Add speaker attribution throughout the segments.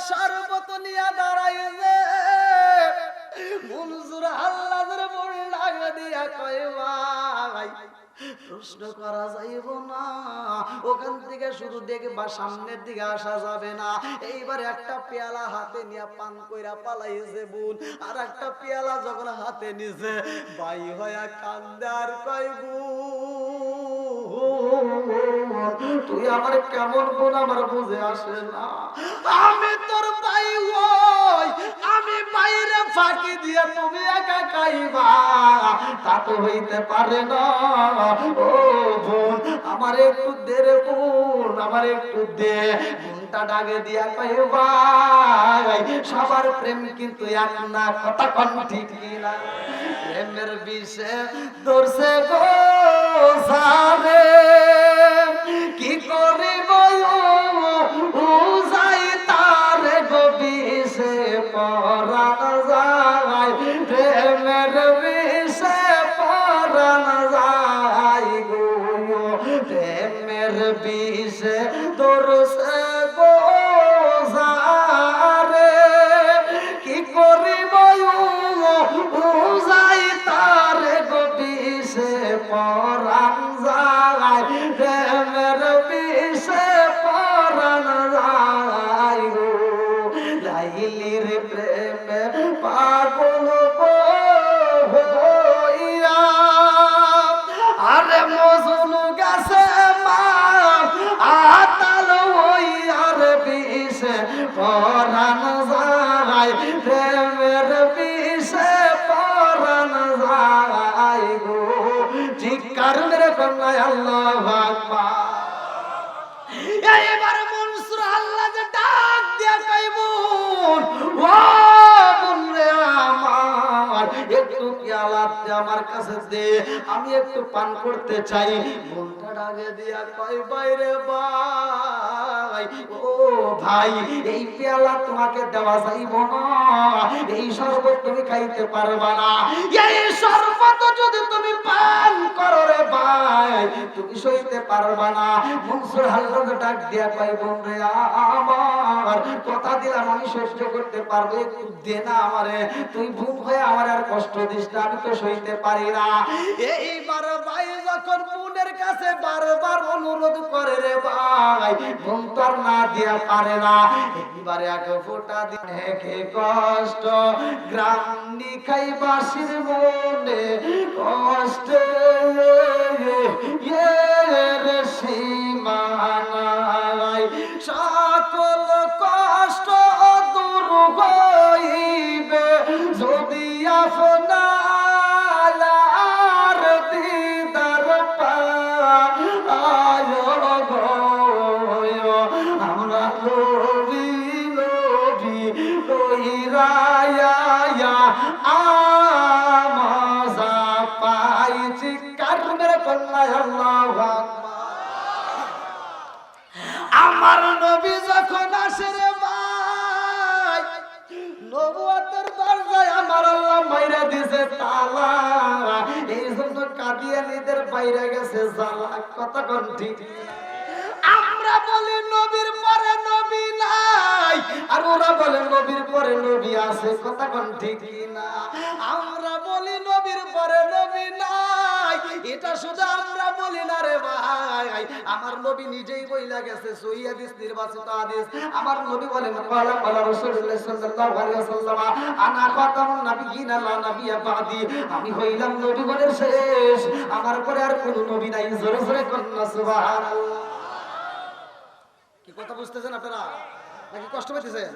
Speaker 1: শরবত নিয়ে দাঁড়াইছে মনসুর আল্লাহর মনে লাগা দিয়া কয় ভাই প্রশ্ন করা যাইব না, ওখান থেকে শুধু দেখবা সামনের দিকে আসা যাবে না। এইবার একটা পেয়ালা হাতে নিয়ে পান কইরা পালাইছে বোন, আর একটা পেয়ালা যখন হাতে নিছে ভাই হইয়া কান্দে আর কয় তুই আমার কেমন বোন আমার বুঝে আসে না, আমি তোর ভাই হই, আমি বাইরে ফাঁকি দিয়ে তুমি একা খাইবা তা তো হইতে পারে না। ও বোন আমার একটু দে রে বোন, আমার একটু দে। বোনটা ডাকে দিয়া কয় ভাই সবার প্রেম কিন্তু এক না, কথা কোন ঠিক না, প্রেমের বিষে দর্শে গো সারে কি করিব উজাই তারে গো বিষে পরাণ যায়, প্রেমের বিষে পরাণ যায় গো, প্রেমের বিষে দর্শে গো সারে কি করিব উজাই তারে গো বিষে পরাণ যায়, প্রেমের বিষে পরাণ যায় গো, লাইলির প্রেমে পাগল হইয়া আরে মজনু গেছে মা আতাল হইয়ার বিষে পরাণ যায়, প্রেমের বিষে পরাণ যায় গো, ঠিক কারণের কন্যায় আল্লাহু আকবার। এইবার মনসুর আল্লাহ যে ডাক দিয়া কইবুন ও বোন রে আমার একটু পেয়ালা আমার কাছে দে, আমি একটু পান করতে চাই। বোনটা ডাকে দিয়া কয় বাইরে ভাই ও ভাই এই পেয়ালা তোমাকে দেওয়া যাইব না, এই শরবত তুমি খাইতে পারবা না, এই শরবত যদি তুমি পান করো রে ভাই তুমি সইতে পারবা না। মনসুর আল্লাহ ডাক দিয়া কয় বোন রে আমার কথা দিলাম আমি সহ্য করতে পারবো, একটু দে না আমারে, তুই বোন হয়ে আমার আর কষ্ট দিস না, আমি তো সইতে পারি না। এইবার ভাই যখন বোনের কাছে বারবার অনুরোধ করে রে ভাই বোন তো আর না দিয়া পারে না, এইবারে এক ফোঁটা দিয়ে কে কষ্ট গ্রামনি খাই বাসির মনে কষ্ট রে সীমানায় সকল কষ্ট দূর হইবে যদি আপনার দিদার পায় গো, আমরা লোভি লোভি কইরায়া আমজা পাইছি কারণের কন্যায় আল্লাহু আকবার। আমার নবী যখন আসে রে ভাই নবুয়তের দরজায় আমার আল্লাহ মাইরা দিয়েছে তালা, এই জন্য কাদিয়ানীদের বাইরে গেছে জ্বালা, কথা কোন ঠিক। আমরা বলি নবীর পরে নবী নাই, আর ওরা বলে নবীর পরে নবী আছে, কথা কোন ঠিক না। আমরা বলি নবীর পরে নবী নাই, এটা শুধু আমরা বলি না রে ভাই, আমার নবী নিজেই বইলা গেছে সহিহ হাদিস নির্বাচিত হাদিস। আমার নবী বলেন ক্বালা ক্বালা রাসূলুল্লাহ সাল্লাল্লাহু আলাইহি ওয়াসাল্লাম আনা খাতামুন নাবিয়্যিনা লা নাবিয়্যা বাদি, আমি হইলাম নবীগণের শেষ, আমার পরে আর কোনো নবী নাই। জোরে জোরে কন্না সুবহানাল্লাহ। কি কথা বুঝতেছেন আপনারা নাকি কষ্ট পেতেছেন?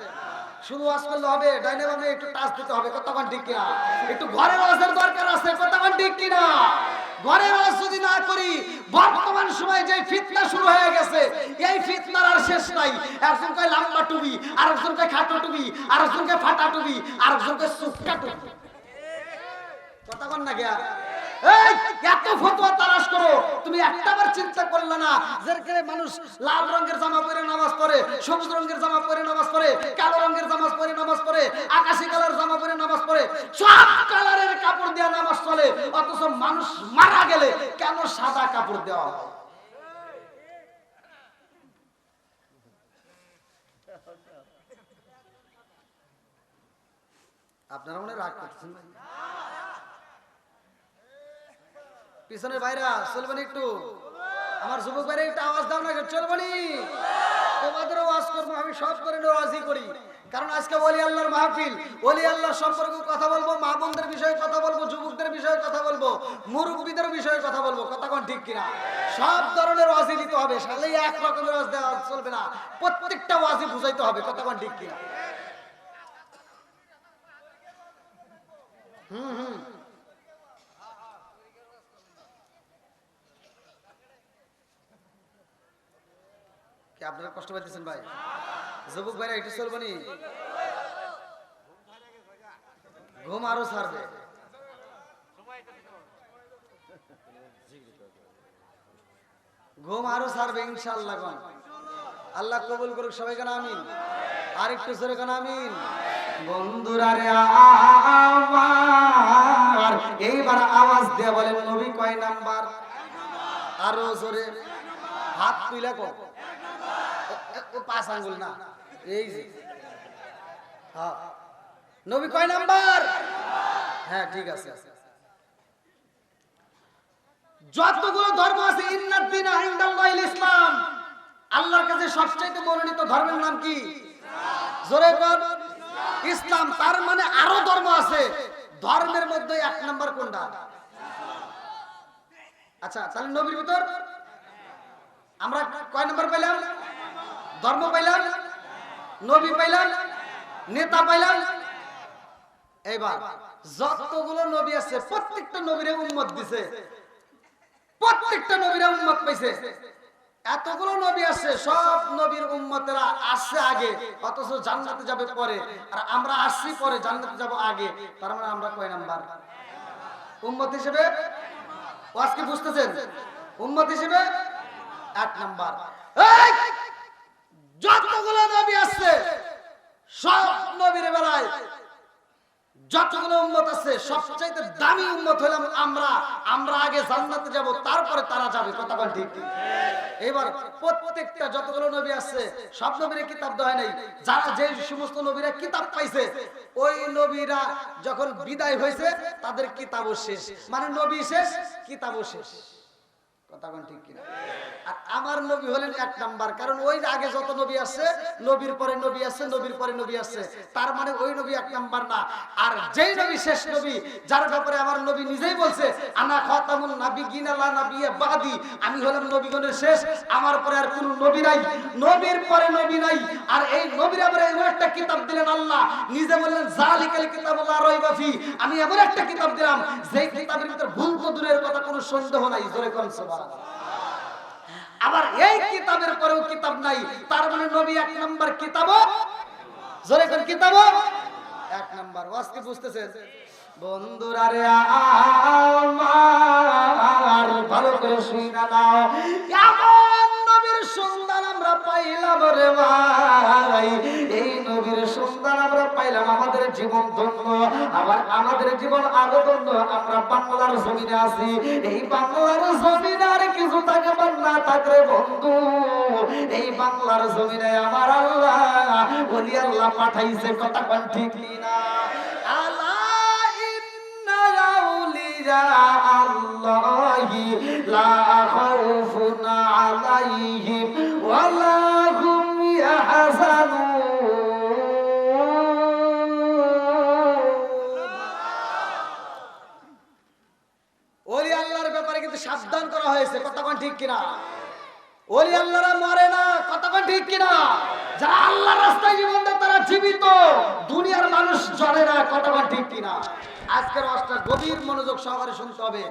Speaker 1: শুধু ওয়াজ করলে হবে, ডাইনে বামে একটু টাচ দিতে হবে, কথা কোন ঠিক কিনা? একটু ঘরের ওয়াজের দরকার আছে, কথা কোন ঠিক কিনা? ঘরের ওয়াজ যদি না করি বর্তমান সময়ে যে ফিতনা শুরু হয়ে গেছে এই ফিতনার আর শেষ নাই। একজন কয় লম্বা টুপি, আরেকজন কয় খাটো টুপি, আরেকজন কয় ফাটা টুপি, আরেকজন কয় সুক্কা টুপি, কথা কোন না গিয়া? এই এত ফতোয়া তালাশ করো, তুমি একটাবার চিন্তা করলে না যে মানুষ লাল রঙের জামা পরে নামাজ পড়ে, সবুজ রঙের জামা পরে নামাজ পড়ে, কালো রঙের জামা পরে নামাজ পড়ে, আকাশী কালার জামা পরে নামাজ পড়ে, সব কালারের কাপড় দিয়ে নামাজ চলে, অথচ মানুষ মারা গেলে কেন সাদা কাপড় দেওয়া হয়? আপনারা মনে রাগ করছেন ভাই? পিছনের ভাইরা চলবেন একটু, আমার যুবক ভাইরা একটু আওয়াজ দাও না, চলবেনি? তোমাদেরও ওয়াজ করবো, আমি সব করে ওয়াজই করি, কারণ আজকে ওলি আল্লাহর মাহফিল। ওলি আল্লাহর সম্পর্কে কথা বলবো, মা বোনদের বিষয়ে কথা বলবো, যুবকদের বিষয়ে কথা বলবো, মুরব্বীদের বিষয়ে কথা বলবো। কথা কোন ঠিক কিনা? সব ধরনের ওয়াজই দিতে হবে, সালেই এক রকমের ওয়াজ দেওয়া চলবে না, প্রত্যেকটা ওয়াজই বুঝাইতে হবে। কথা কোন ঠিক কিনা? কি আপনারা কষ্ট পাইতেছেন ভাই? যুবক ভাইরা একটু চলবেনি? ঘুম আরো ছাড়বে। ঘুম আরো ছাড়বে ইনশাআল্লাহ। আল্লাহ কবুল করুক সবাই, কেন আমিন। আর একটু জোরে কেন আমিন। বন্ধুরা রে আমার, এইবার আওয়াজ দিয়ে বলেন নবী কয় নাম্বার? আরো জোরে হাত তুইলা কো, 5 আঙ্গুল না, এই যে হ্যাঁ। নবী কয় নাম্বার? হ্যাঁ ঠিক আছে। যতগুলো ধর্ম আছে, ইন্নাদ দীনা ইনদাল্লাহিল ইসলাম, আল্লাহর কাছে সবচেয়ে মনোনীত ধর্মের নাম কি? জোরে বল, ইসলাম। তার মানে আরো ধর্ম আছে, ধর্মের মধ্যে 1 নাম্বার কোনটা? আচ্ছা, তাহলে নবীর ভিতর আমরা কয় নাম্বার পাইলাম? ধর্ম পাইলাম, নবী পাইলাম, নেতা পাইলাম। এইবার যতগুলো নবী আছে প্রত্যেকটা নবীরে উম্মত দিছে, প্রত্যেকটা নবীরা উম্মত পাইছে। এতগুলো নবী আছে, সব নবীর উম্মতেরা আসছে আগে, অথচ জান্নাতে যাবে পরে, আর আমরা আসছি পরে, জান্নাতে যাব আগে। তার মানে আমরা কয় নাম্বার উম্মত হিসেবে? ওয়াজ কি বুঝতেছেন? উম্মত হিসেবে 1 নাম্বার। যতগুলো নবী আছে সব নবীর বেলায় যতগুলো উম্মত আছে সবচাইতে দামি উম্মত হলাম আমরা। আমরা আগে জান্নাতে যাব, তারপরে তারা যাবে। কথা বল ঠিক? এবার প্রত্যেকটা যতগুলো নবী আছে সব নবীরা কিতাব দেয় নাই। যারা যে সমস্ত নবীরা কিতাব পাইছে, ওই নবীরা যখন বিদায় হয়েছে তাদের কিতাবও শেষ। মানে নবী শেষ, কিতাবও শেষ। কথা কোন ঠিক কিনা? আর আমার নবী হলেন 1 নাম্বার, কারণ ওই আগে যত নবী আছে, নবীর পরে নবী আছে, নবীর পরে নবী আছে, তার মানে ওই নবী 1 নাম্বার না। আর যেই নবী শেষ নবী, যার ব্যাপারে আমার নবী নিজেই বলছে, আনা খাতামুন নাবিয়িন লা নাবিয়্যা বাদি, আমি হলাম নবীগণের শেষ, আমার পরে আর কোনো নবী নাই, নবীর পরে নবী নাই। আর এই নবীর আবার এমন একটা কিতাব দিলেন, আল্লাহ নিজে বললেন যালিকাল কিতাবু লা রাইবা ফি, আমি এমন একটা কিতাব দিলাম যেই কিতাবের ভিতর ভুল তো দূরের কথা, কোনো সন্দেহ নাই। জোরে কোন সুবহানাল্লাহ। আবার এই কিতাবের পরেও কিতাব নাই, তার মানে নবী 1 নাম্বার, কিতাবও জোরে কোন কিতাবও 1 নাম্বার। ওয়াজ কি বুঝতেছেন বন্ধুরা রে আমার? ভালো করে শুনা নাও, এমন নবীর সন্ধান আমরা পাইলাম রে ভাই, এই নবীর সন্ধান আমরা পাইলাম, আমাদের জীবন ধন্য। আবার আমাদের জীবন আরো ধন্য। আমরা বাংলার জমিনে আছি, এই বাংলার জমিনে আর কিছু থাকবে না থাকলে বন্ধু, এই বাংলার জমিনে আমার আল্লাহ ওলি আল্লাহ পাঠাইছে। কথা কোন ঠিক না? আল্লাহি লা খাউফুন আলাইহিম ওয়া লা হুম ইয়াহজানুন। ওলি আল্লাহর ব্যাপারে কিন্তু সাবধান করা হয়েছে। কথা কোন ঠিক কিনা? ওলি আল্লাহরা মরে না। কথা কোন ঠিক কিনা? যারা আল্লাহর রাস্তায় জীবন দেয় তারা জীবিত, দুনিয়ার মানুষ জানে না। কথা কোন ঠিক কিনা? আজকের ওয়াজটা গভীর মনোযোগ সহকারে শুনতে হবে।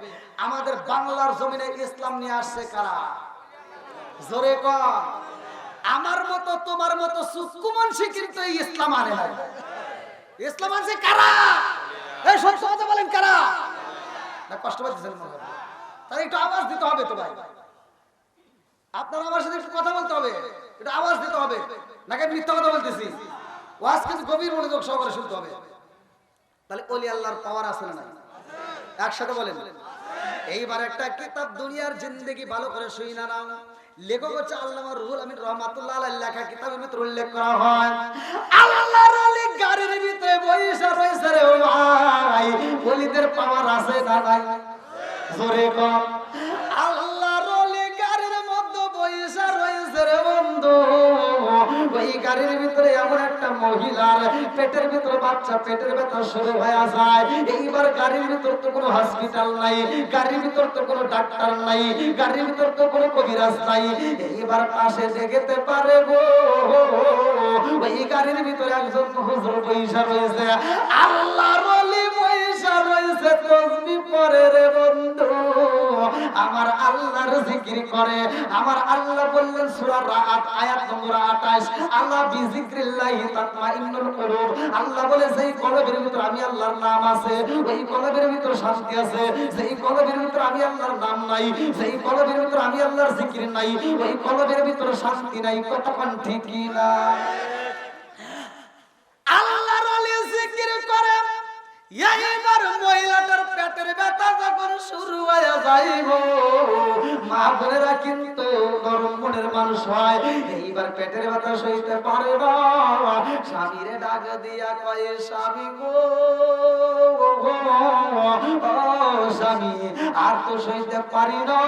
Speaker 1: আমাদের বাংলার জমিনে ইসলাম নিয়ে আসছে কারা? জোরে কর। আমার মতো তোমার মতো সুকুমনসি কিন্তু এই ইসলাম আনে নাই। ইসলাম আনছে কারা? এই সত্য কথা বলেন, কারা? না কষ্ট পাচ্ছেন মনে হয়? তাই একটু আওয়াজ দিতে হবে তো ভাই। আপনারা আমার সাথে একটু কথা বলতে হবে, একটু আওয়াজ দিতে হবে, নাকি মিথ্যা কথা বলতেছি? ওয়াজ কিন্তু গভীর মনোযোগ সহকারে শুনতে হবে। তাহলে ওলি আল্লাহর পাওয়ার আছে না? একসাথে বলেন। এইবার একটা কিতাব দুনিয়ার জিন্দেগি ভালো করে শুইনা নাও। লেখক হচ্ছে আল্লামা রুহুল আমিন রাহমাতুল্লাহ আলাইহি, লেখা কিতাবের ভিতরে উল্লেখ করা হয়, আল্লাহর ওলি গাড়ির ভিতরে বইসা রইছে রে না নাই? জোরে কম। আল্লাহর ওলি গাড়ির মধ্যে বইসা রয়েছে রে বন্ধু। ওই গাড়ির ভিতরে এমন একটা মহিলার পেটের ভিতরে বাচ্চা, পেটের ব্যথা শুরু হয়ে যায়। এইবার গাড়ির ভিতর তো কোনো হসপিটাল নাই, গাড়ির ভিতর তো কোনো ডাক্তার নাই, গাড়ির ভিতর তো কোনো কবিরাজ নাই। এইবার পাশে দেখতে পারে গো, ওই গাড়ির ভিতরে একজন হুজুর বইসা রয়েছে। আল্লাহর ওলি বইসা রয়েছে, তসবিহ পড়ে রে বন্ধু, আমার আল্লাহর জিকির করে। আমার আল্লাহ বললেন সূরা রাআদ আয়াত নম্বর 28, আল্লাহ বিজিক্রিল্লাহি তাতমাইন্নুল কুলুব। আল্লাহ বলে যেই কলবের ভিতর আমি আল্লাহর নাম আছে, ওই কলবের ভিতর শান্তি আছে। যেই কলবের ভিতর আমি আল্লাহর নাম নাই, যেই কলবের ভিতর আমি আল্লাহর জিকির নাই, ওই কলবের ভিতর শান্তি নাই। কতক্ষণ ঠিক না? আল্লাহর ওলি জিকির করে। এইবার মহিলাটার পেটের ব্যথা যখন শুরু হয়ে যাইব, মা বোনেরা কিন্তু নরম মনের মানুষ হয়। এইবার পেটের ব্যথা সইতে পারে না, স্বামীরে ডাক দিয়া কয়, স্বামী গো, স্বামী আর তো সইতে পারি না,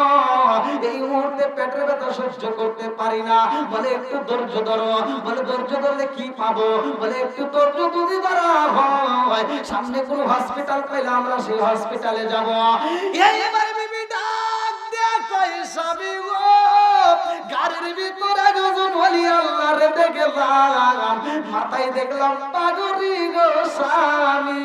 Speaker 1: এই মুহূর্তে পেটের ব্যথা সহ্য করতে পারি না। বলে একটু ধৈর্য ধরো। বলে ধৈর্য ধরলে কি পাবো? বলে একটু ধৈর্য যদি ধরা হয়, সামনে কোন হসপিটাল পাইলে আমরা সেই হসপিটালে যাব। এইবার বিবি ডাক দেয়া কয়, স্বামী গো, গাড়ির ভিতরে একজন ওলি আল্লাহর দেখলাম, মাথায় দেখলাম পাগড়ি গো স্বামী,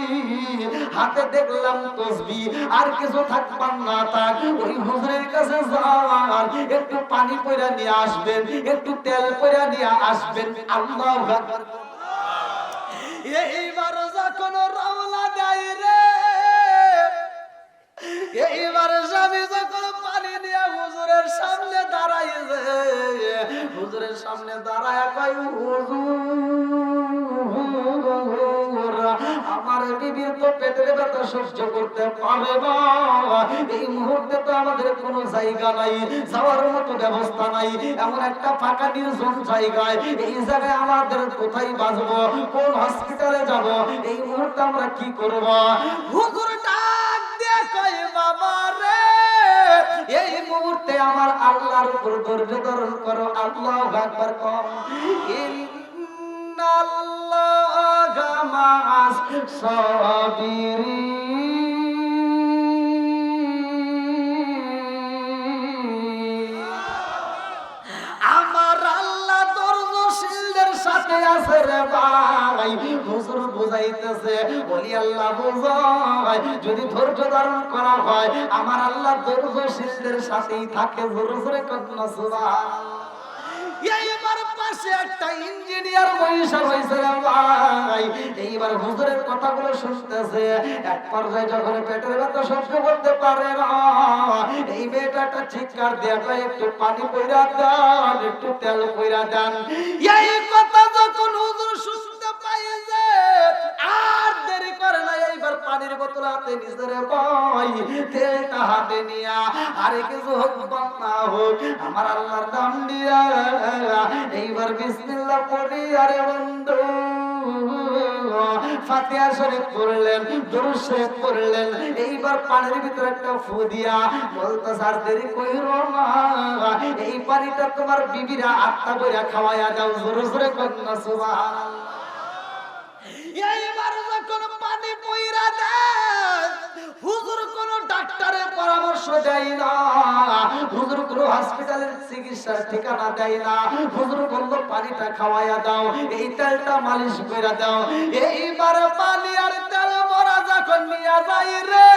Speaker 1: হাতে দেখলাম তসবিহ, আর কিছু থাকবার না থাক ওই হুজুরের কাছে যান, একটু পানি পয়রা নিয়ে আসবেন, একটু তেল পয়রা নিয়ে আসবেন। আল্লাহু আকবার। এইবার যখন রওনা দেয় রে, এইবার স্বামী যখন পানি নিয়ে হুজুরের সামনে দাঁড়াইছে, হুজুরের সামনে দাঁড়ায় কয়, হুজুর আমার বিবির তো পেটের ব্যথা সহ্য করতে পারে না, এই মুহূর্তে তো আমাদের কোনো জায়গা নাই, যাওয়ার মতো ব্যবস্থা নাই, এমন একটা ফাঁকা নির্জন জায়গায়, এই জায়গায় আমাদের কোথায় বাঁচবো, কোন হসপিটালে যাব, এই মুহূর্তে আমরা কি করব? হুজুর ডাক দিয়ে কয়, বাবা রে, এই মুহূর্তে আমার আল্লাহর উপর ধৈর্য ধারণ করো। আল্লাহু আকবার কর। ইন্নাল্লাহা মা'আস সাবিরিন। আমার আল্লাহ ধৈর্যশীলদের সাথে আছে রে ভাই। হুজুর বুঝাইতেছে, বলি আল্লাহ বুঝায়, যদি ধৈর্য ধারণ করা হয় আমার আল্লাহ ধৈর্যশীলদের সাথেই থাকে। জোরে জোরে কন্যা সুবহানাল্লাহ। এইবার পাশে একটা ইঞ্জিনিয়ার বৈশা হয়েছে ভাই। এইবার হুজুরের কথাগুলো শুনতেছে। এক পর্যায়ে যখন পেটের ব্যথা সহ্য করতে পারে না, এই মেয়েটা একটা চিৎকার দিয়ে কয়, একটু পানি পয়রা দেন, একটু তেল পয়রা দেন। এই কথা যখন হুজুর শুনতে পাইছে, আর দেরি করে না, এইবার পানির বোতল হাতে নিছে রে ভাই, তেলটা হাতে নিয়া, আরে কিছু হোক বা না হোক আমার আল্লাহর নাম দিয়া এইবার বিসমিল্লাহ পড়ি, আরে বন্ধু ফাতিহা শরীফ পড়লেন, দুরূদ শরীফ পড়লেন। এইবার পানির ভিতরে একটা ফু দিয়া বলতেছে, আর দেরি কইরো না, এই পানিটা তোমার বিবিরা আত্মা বইরা খাওয়ায়া দাও। জোরে জোরে কন্যা সুবহানাল্লাহ। এইবার যখন পানি পয়রা দেয়, হুজুর কোন ডাক্তারের পরামর্শ দেয় না, হুজুর কোন হসপিটালের চিকিৎসার ঠিকানা দেয় না, হুজুর বলল পানিটা খাওয়াইয়া দাও, এই তেলটা মালিশ করে দাও। এইবার পানি আর তেল ভরা যখন নিয়ে যাই রে,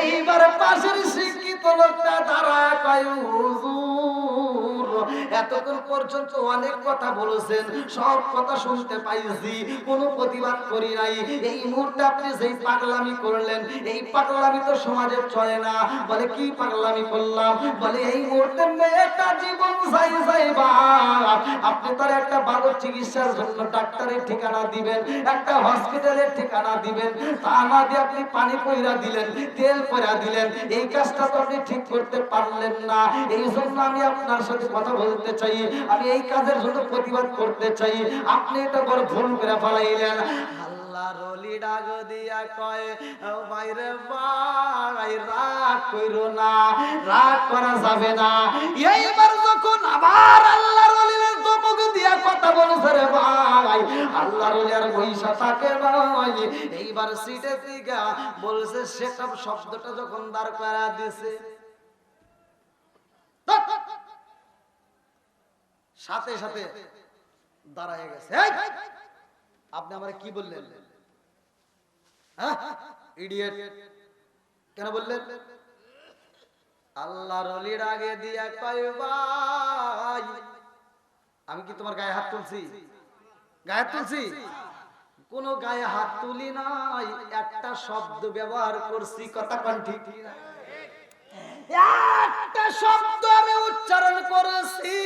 Speaker 1: এইবার পাশের শিক্ষিত লোকটা দাঁড়ায় কয়, হুজুর এতক্ষণ পর্যন্ত অনেক কথা বলেছেন, সব কথা শুনতে পাইছি, কোনো প্রতিবাদ করি নাই, এই মুহূর্তে আপনি যেই পাগলামি করলেন, এই পাগলামি তো সমাজে চলে না। বলে কি পাগলামি করলাম? বলে এই মুহূর্তে মেয়েটা জীবন যাই যাইবা, আপনি তার একটা ভালো চিকিৎসার জন্য ডাক্তারের ঠিকানা দিবেন, একটা হসপিটালের ঠিকানা দিবেন, তা না দিয়ে আপনি পানি পয়রা দিলেন, তেল পয়রা দিলেন, এই কাজটা তো আপনি ঠিক করতে পারলেন না। এই জন্য আমি আপনার সাথে কথা বলতে চাই, আমি এই কাজের জন্য প্রতিবাদ করতে চাই, আপনি এটা বড় ভুল করে ফেলাইলেন। আল্লাহ আল্লাহর ওলি ডাক দিয়া কয় ও ভাইরে ভাই রাগ কইরো না, রাগ করা যাবে না। এইবার যখন আবার আল্লাহর ওলির দমক দিয়া কথা বলছে রে ভাই, আল্লাহর ওলি আর বইসা থাকে ভাই, এইবার সিটে থেকে বলছে সেসব শব্দটা যখন দাঁড় করা দিছে সাথে সাথে দাঁড়ায় গেছে। আপনি আমার কি বললেন? ইডিয়েট কেন বললেন? আল্লাহর ওলির আগে দিয়া কয় ভাই আমি কি তোমার গায়ে হাত তুলছি? গায়ে হাত তুলছি? কোন গায়ে হাত তুলি নাই, একটা শব্দ ব্যবহার করছি। কথা কোন ঠিক? একটা শব্দ আমি উচ্চারণ করেছি,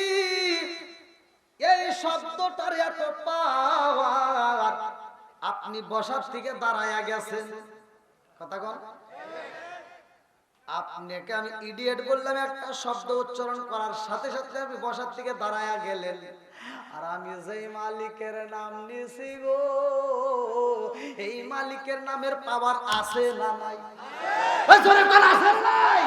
Speaker 1: এই শব্দটার এত পাওয়ার, আপনি বসার থেকে দাঁড়ায়া গেছেন। কথা কন, আপনাকে আমি ইডিয়েট বললাম একটা শব্দ উচ্চারণ করার সাথে সাথে আপনি বসার থেকে দাঁড়ায়া গেলেন। আর আমি যেই মালিকের নাম নিছি গো, এই মালিকের নামের পাওয়ার আছে না নাই? আছে নাই?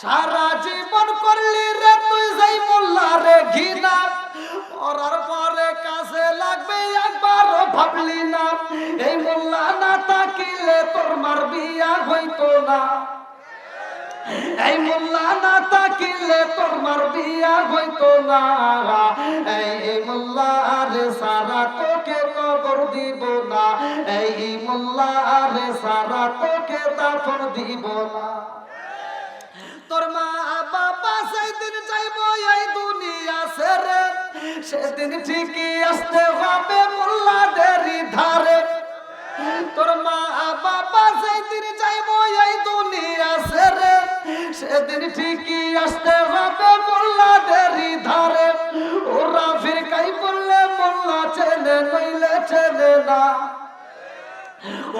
Speaker 1: সারা জীবন করলি রে তুই যেই মোল্লা রে ঘৃণা, ওরার পরে কাছে লাগবে একবারও ভাবলি না, এই মোল্লা না থাকিলে তোর মার বিয়া হইতো না, এই মোল্লা না থাকিলে তোর মার বিয়া হইতো না, এই মোল্লা রে সারা তোকে কবর দিব না, এই মোল্লা রে সারা তোকে দাফন দিব না। তোর মা বাবা সেদিন যাইবো এই দুনিয়া ছেড়ে, সেদিন ঠিকই আসতে হবে মোল্লাদেরই ধারে। তোর মা বাবা সেদিন যাইবো এই দুনিয়া ছেড়ে, সেদিন ঠিকই আসতে হবে মোল্লাদেরই ধারে। ওরা ফিরকাই বললে মোল্লা চেনে নইলে চেনে না,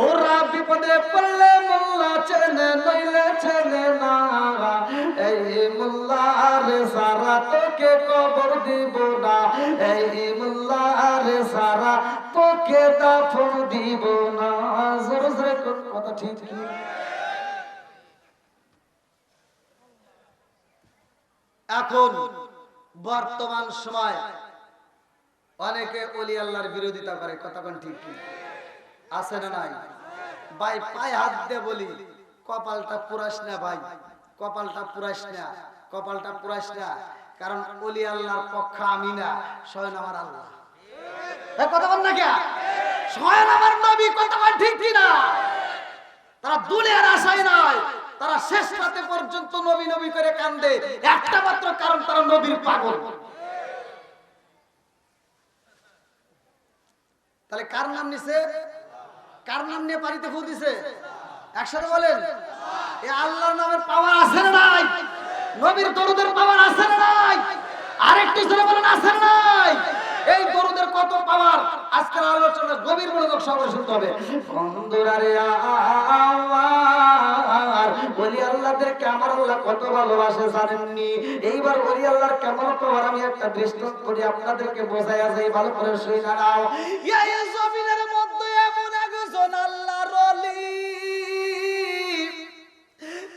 Speaker 1: ওরা বিপদে পড়লে মোল্লা চেনে নইলে চেনে না, এই মোল্লা রে সারা তোকে কবর দিব না, এই মোল্লা রে সারা তোকে দাফন দিব না। জোরে জোরে কথা ঠিক কি? এখন বর্তমান সময় অনেকে ওলি আল্লাহর বিরোধিতা করে। কথা কোন ঠিক কি? আছে না নাই? ভাই পায়ে হাত দিয়ে বলি, কপালটা পুরাস না ভাই, কপালটা পুরাস না, কপালটা পুরাস না। কারণ ওলি আল্লাহর পক্ষ আমি না, স্বয়ং আমার আল্লাহ। কথা বল না কে? স্বয়ং আমার নবী। কথা বল ঠিক কি না? তারা দুনিয়ার আশায় নয়, তারা শেষ রাতে পর্যন্ত নবী নবী করে কান্দে, একটা মাত্র কারণ তারা নবীর পাগল। তাহলে কার নাম নিছে? কার নাম নিয়ে পানিতে ফু দিছে? একসাথে বলেন, এই আল্লাহর নামের পাওয়ার আছে না নাই? নবীর দরুদের পাওয়ার আছে না নাই? আরেকটু জোরে বলেন আছে না নাই? এই দরুদের কত পাওয়ার আজকের আলোচনা গভীর মনোযোগ সহকারে শুনতে হবে। বন্ধুরা রে আমার ওলি আল্লাহদেরকে আমার আল্লাহ কত ভালোবাসে জানেননি? এইবার ওলি আল্লাহর কেমন পাওয়ার আমি একটা দৃষ্টান্ত করি আপনাদেরকে বোঝায়া যাই, ভালো করে শুনে নাও। এই জমিনের মধ্যে এমন একজন আল্লাহর ওলি,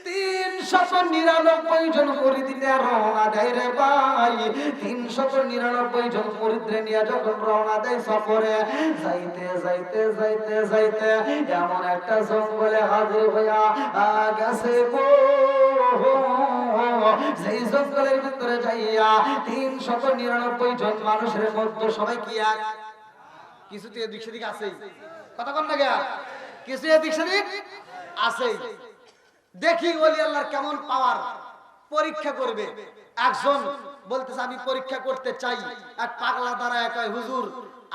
Speaker 1: 399 জন মুরিদ নিয়ে রওনা দেয় রে ভাই। 399 জন মুরিদ নিয়ে যখন রওনা দেয় সফরে, যাইতে যাইতে যাইতে যাইতে এমন একটা জঙ্গলে হাজির হইয়া গেছে গো। সেই জঙ্গলের ভিতরে যাইয়া 399 জন মানুষের মধ্যে সবাই কি এক? কিছু তো এদিক সেদিক আছেই। কথা বল না গা? কিছু এদিক সেদিক আছেই। দেখি ওলি আল্লাহর কেমন পাওয়ার পরীক্ষা করবে। একজন বলতেছে আমি পরীক্ষা করতে চাই। এক পাগলা দাঁড়ায় কয় হুজুর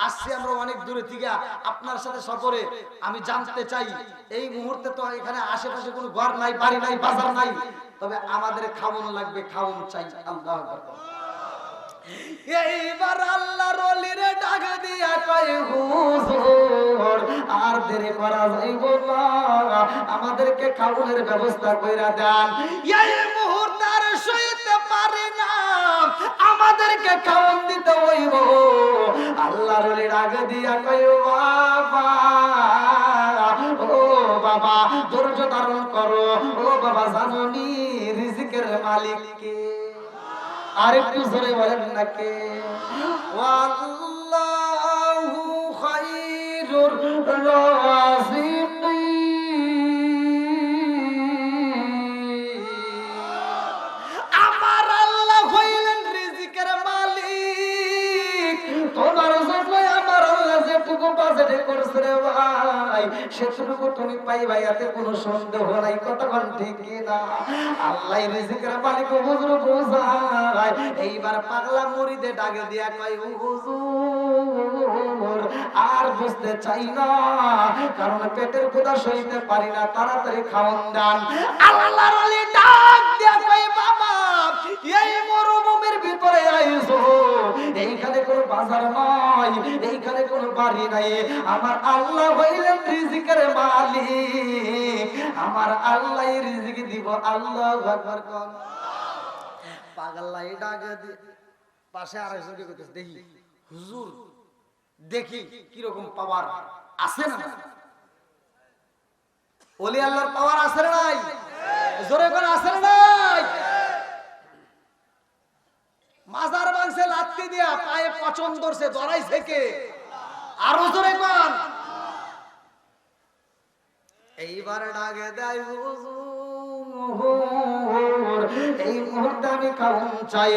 Speaker 1: আসছি আমরা অনেক দূরে থেকে আপনার সাথে সফরে, আমি জানতে চাই এই মুহূর্তে তো এখানে আশেপাশে কোনো ঘর নাই, বাড়ি নাই, বাজার নাই, তবে আমাদের খাওয়ানো লাগবে, খাওয়ান চাই। আল্লাহু আকবার। এইবার আল্লাহর ওলির ডাক দিয়া কয় হুজুর আর দেরি করা যাইব না, আমাদেরকে খাওয়ানোর ব্যবস্থা কইরা দেন। এই মুহূর্তে আর সইতে পারি না, আমাদের আমাদেরকে খাওয়ান দিতে হইব। আল্লাহর ওলি ডাক দিয়া কই বাবা, ও বাবা ধৈর্য ধারণ করো। ও বাবা জাননি রিজিকের মালিক কে? আরেকটু জোরে বলেন না কে? ওয়াল্লাহু খায়রুর রাযিকিন। আমার আল্লাহ হইলেন রিজিকের মালিক। তোমার জন্য আমার আল্লাহ যেটুকু বাজেট করছে রে ভাই, সেটুকু তুমি পাইবা, এতে কোনো সন্দেহ নাই। কতক্ষণ ঠিক কিনা? আল্লাহ রিজিকের মালিক হুজুর বোঝায়। এইবার পাগলা মুরিদে ডাকে দিয়া কয় হুজুর আর বুঝতে চাই না, কারণ পেটের ক্ষুধা সইতে পারি না, তাড়াতাড়ি খাওয়ান দেন। আল্লাহর ওলি ডাক দিয়া কয় বাবা, এই মরুভূমির ভিতরে আইছো, এইখানে কোনো বাজার নাই, এইখানে কোনো বাড়ি নাই। আমার আল্লাহ হইলেন রিজিকের মালিক, আমার আল্লাহ রিজিক দিব। আল্লাহু আকবার কোন। পাগলাই ডাক দি পাশে আরেকজনকে কইতেছে, দেখি হুজুর দেখি কি রকম পাওয়ার আছে না? ওলি আল্লাহর পাওয়ার আছে না নাই? জোরে কোন আছে না নাই? মাজার ভাঙছে লাত্তি দিয়া, পায়ে পচন ধরছে, ধরাইছে কে? আরো জোরে কোন। এইবার ডাকে দেয় হুজুর, এই মুহূর্তে আমি খাওন চাই।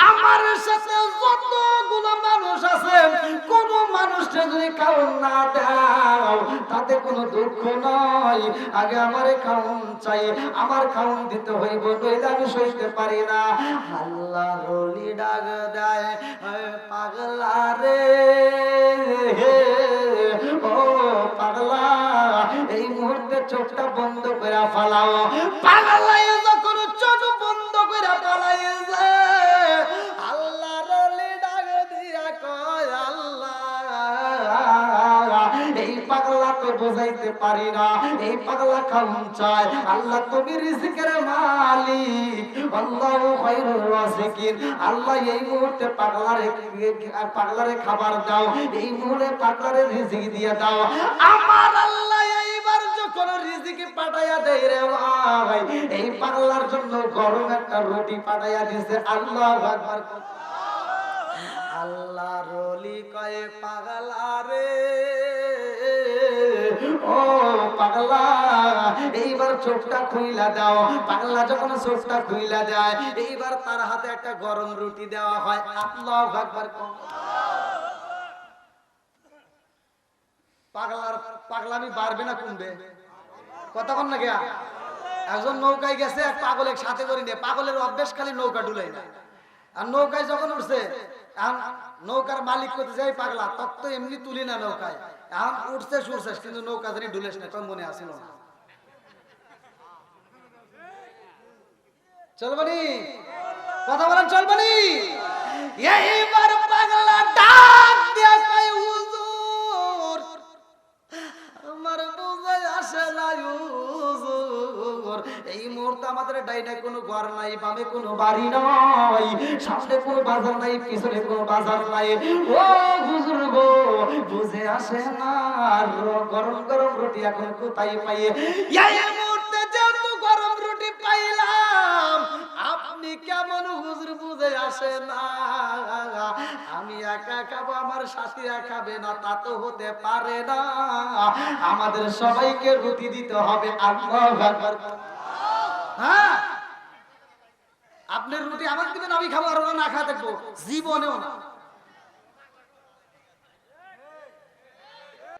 Speaker 1: আমার সাথে যতগুলো মানুষ আছে, কোন মানুষটা যদি খাওন না দাও তাতে কোনো দুঃখ নয়। আগে আমারে খাওন চাই, আমার খাওন দিতে হইব, নইলে আমি সইতে পারি না। আল্লাহর ওলি ডাক দেয় পাগলা রে, ও পাগলা এই মুহূর্তে চোখটা বন্ধ করে ফালাও। পাগলাই যখন চোখ বন্ধ করে পালাই যায়, আল্লাহর ওলি ডাক দিয়া কয় আল্লাহ এই পাগলা তো বোঝাইতে পারি না, এই পাগলা খাওন চায়। আল্লাহ তুমি রিজিকের মালিক, আল্লাহু খায়রুর রাযিকিন। আল্লাহ এই মুহূর্তে পাগলারে খাবার দাও, এই মুহূর্তে পাগলারে রিজিক দিয়ে দাও। আমার আল্লাহ এইবার যখন রিজিক পাঠাইয়া দেয় রে ভাই, এই পাগলার জন্য গরম একটা রুটি পাঠাইয়া দিয়েছে। আল্লাহু আকবার। আল্লাহর ওলি কয় পাগলা রে, ও পাগলা এইবার চোখটা খুইলা দাও। পাগলা যখন চোখটা খুইলা দেয়, এইবার তার হাতে একটা গরম রুটি দেওয়া হয়। আল্লাহু আকবার। পাগলার পাগলামি বাড়বে না কমবে? কতক্ষণ না গিয়া একজন নৌকায় গেছে, এক পাগলের সাথে করে নিয়ে, পাগলের অভ্যেস খালি নৌকা ডুলাই না। আর নৌকায় যখন উঠছে, নৌকার মালিক করতে যাই পাগলা তত এমনি তুলি না নৌকায়, এখন উঠছে সুরছে, কিন্তু নৌকা ধরে ডুলেস না, তোর মনে আসিল না। চলবানি কথা বলেন, চলবানি। এইবার পাগলা ডাক দিয়া কয় হুজুর আমার বুঝে আসে না হুজুর, এই মুহূর্তে আমাদের ডাইনে কোনো ঘর নাই, বামে কোনো বাড়ি নাই, সামনে কোনো বাজার নাই, পিছনে কোনো বাজার নাই। ও হুজুর গো বুঝে আসে না, গরম গরম রুটি এখন কোথায় পাই? এই মুহূর্তে যেহেতু গরম রুটি পাইলাম, আপনি কেমন হুজুর বুঝে আসে না? আমি একা খাবো, আমার সাথীরা খাবে না, তা তো হতে পারে না। আমাদের সবাইকে রুটি দিতে হবে। আল্লাহু আকবার। হ্যাঁ, আপনি রুটি আমাকে দিবেন, আমি খাবো, আর না খা দেখবো জীবনেও না।